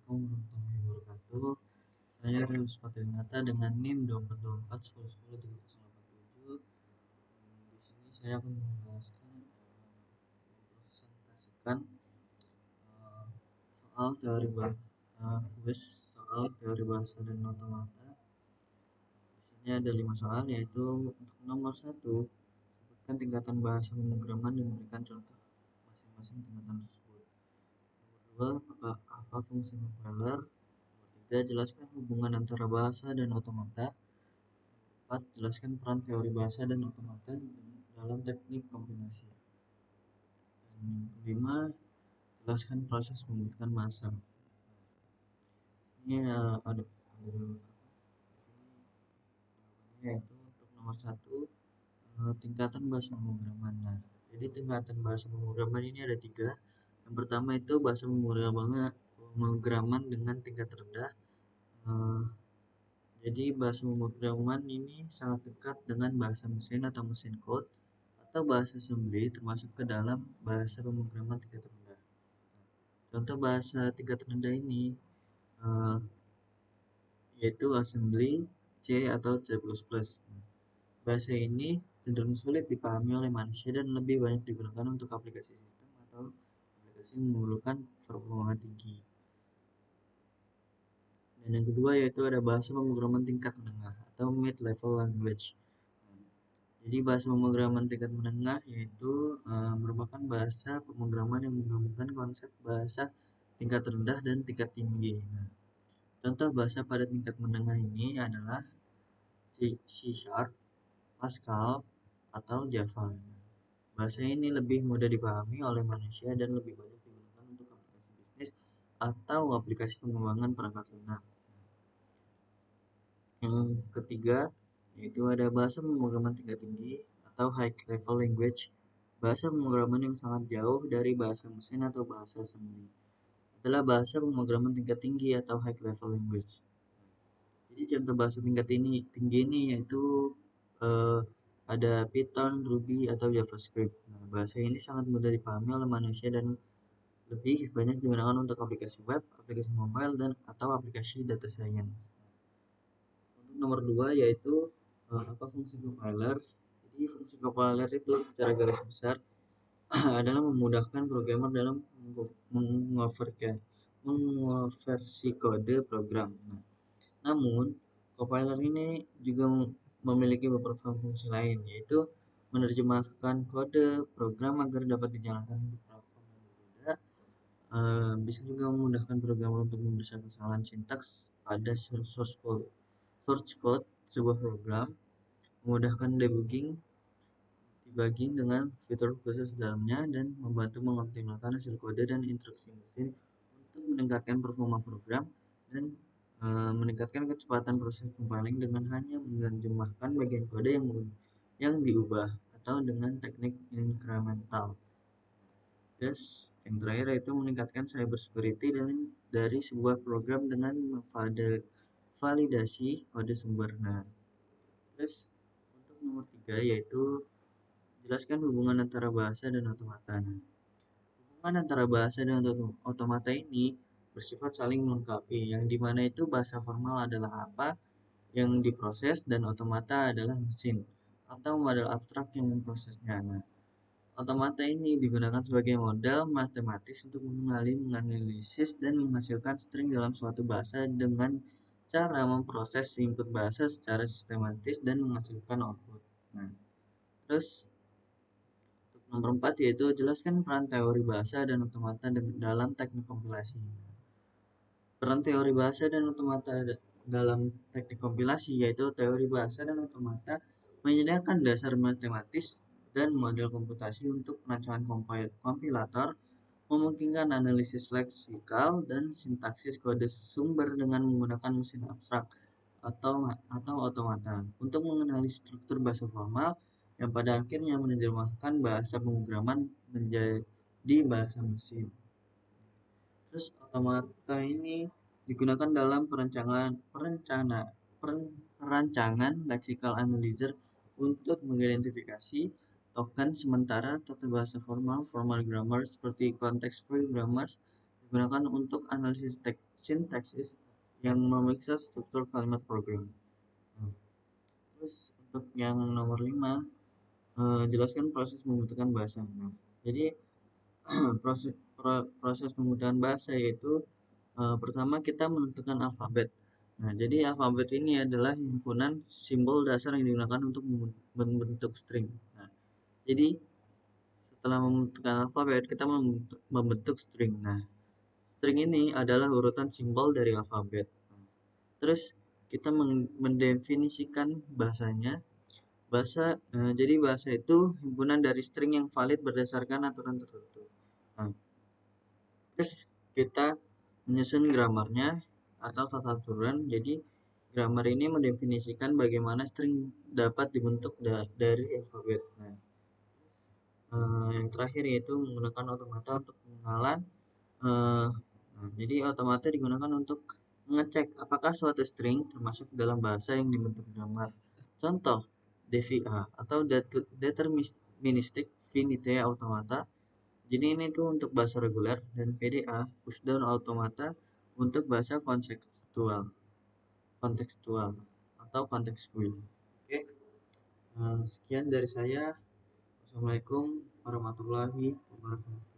Assalamualaikum warahmatullahi wabarakatuh. Saya Rius Patrinata dengan NIM 242410103087. Di sini saya akan menjelaskan mempresentasikan eh, soal teori bahasa dan otomata. Di sini ada 5 soal, yaitu untuk nomor 1, sebutkan tingkatan bahasa pemrograman dan memberikan contoh masing-masing tingkatan tersebut. Nomor 2, apa fungsi compiler? Nomor 3, jelaskan hubungan antara bahasa dan otomata. 4, jelaskan peran teori bahasa dan otomata dalam teknik kompilasi. Dan yang kelima, jelaskan proses pembentukan bahasa. Ini ada yaitu untuk nomor 1, tingkatan bahasa pemrograman. Nah, jadi tingkatan bahasa pemrograman ini ada 3. Yang pertama itu bahasa pemrograman dengan tingkat rendah. Jadi bahasa pemrograman ini sangat dekat dengan bahasa mesin atau mesin code atau bahasa assembly, termasuk ke dalam bahasa pemrograman tingkat rendah. Contoh bahasa tingkat rendah ini yaitu assembly, C atau C++. Bahasa ini cenderung sulit dipahami oleh manusia dan lebih banyak digunakan untuk aplikasi sistem atau aplikasi yang memerlukan performa tinggi. Dan yang kedua yaitu ada bahasa pemrograman tingkat menengah atau mid-level language. Jadi bahasa pemrograman tingkat menengah yaitu merupakan bahasa pemrograman yang menggabungkan konsep bahasa tingkat rendah dan tingkat tinggi. Nah, contoh bahasa pada tingkat menengah ini adalah C#, Pascal, atau Java. Bahasa ini lebih mudah dipahami oleh manusia dan lebih banyak digunakan untuk aplikasi bisnis atau aplikasi pengembangan perangkat lunak. Yang ketiga yaitu ada bahasa pemrograman tingkat tinggi atau high level language, bahasa pemrograman yang sangat jauh dari bahasa mesin atau bahasa assembly. Adalah bahasa pemrograman tingkat tinggi atau high level language. Jadi contoh bahasa tingkat tinggi ini yaitu ada Python, Ruby, atau JavaScript. Nah, bahasa ini sangat mudah dipahami oleh manusia dan lebih banyak digunakan untuk aplikasi web, aplikasi mobile, dan atau aplikasi data science. Untuk nomor 2 yaitu apa fungsi compiler. Jadi fungsi compiler itu secara garis besar adalah memudahkan programmer dalam mengonversi kode program. Nah, namun compiler ini juga memiliki beberapa fungsi lain, yaitu menerjemahkan kode program agar dapat dijalankan di platform yang berbeda. Bisa juga memudahkan programmer untuk membaca kesalahan sintaks pada source code sebuah program, memudahkan debugging dengan fitur khusus dalamnya, dan membantu mengoptimalkan hasil kode dan instruksi mesin untuk meningkatkan performa program dan meningkatkan kecepatan proses compiling dengan hanya menerjemahkan bagian kode yang diubah atau dengan teknik incremental. Terus yang terakhir yaitu meningkatkan cyber security dari sebuah program dengan validasi kode sumber. Nah, terus untuk nomor 3 yaitu jelaskan hubungan antara bahasa dan otomata. Hubungan antara bahasa dan otomata ini bersifat saling melengkapi, yang dimana itu bahasa formal adalah apa yang diproses dan otomata adalah mesin atau model abstrak yang memprosesnya. Nah, otomata ini digunakan sebagai model matematis untuk mengenali, menganalisis, dan menghasilkan string dalam suatu bahasa dengan cara memproses input bahasa secara sistematis dan menghasilkan output. Nah, terus nomor 4 yaitu jelaskan peran teori bahasa dan otomata dalam teknik kompilasi. Peran teori bahasa dan otomata dalam teknik kompilasi yaitu teori bahasa dan otomata menyediakan dasar matematis dan model komputasi untuk perancangan kompilator, memungkinkan analisis leksikal dan sintaksis kode sumber dengan menggunakan mesin abstrak atau otomata untuk mengenali struktur bahasa formal yang pada akhirnya menerjemahkan bahasa pemrograman menjadi bahasa mesin. Terus otomata ini digunakan dalam perancangan lexical analyzer untuk mengidentifikasi token sementara tata bahasa formal grammar seperti context free grammar, digunakan untuk analisis sintaksis yang memeriksa struktur kalimat program. Nah, terus untuk yang nomor 5, jelaskan proses pembentukan bahasa. Nah, jadi proses pembentukan bahasa yaitu pertama kita menentukan alfabet. Nah, jadi alfabet ini adalah himpunan simbol dasar yang digunakan untuk membentuk string. Nah, jadi setelah membentukkan alfabet, kita membentuk string. Nah, string ini adalah urutan simbol dari alfabet. Nah, terus kita mendefinisikan bahasanya. Jadi bahasa itu himpunan dari string yang valid berdasarkan aturan tertentu. Nah, terus kita menyusun gramarnya atau tata aturan. Jadi grammar ini mendefinisikan bagaimana string dapat dibentuk dari alfabet. Nah, yang terakhir yaitu menggunakan otomata untuk pengenalan. Eh, jadi otomata digunakan untuk mengecek apakah suatu string termasuk dalam bahasa yang dibentuk grammar. Contoh, DVA atau Deterministic Finite Automata. Jadi ini tuh untuk bahasa reguler, dan PDA Pushdown Automata untuk bahasa kontekstual atau konteks queue. Oke, sekian dari saya. Assalamualaikum warahmatullahi wabarakatuh.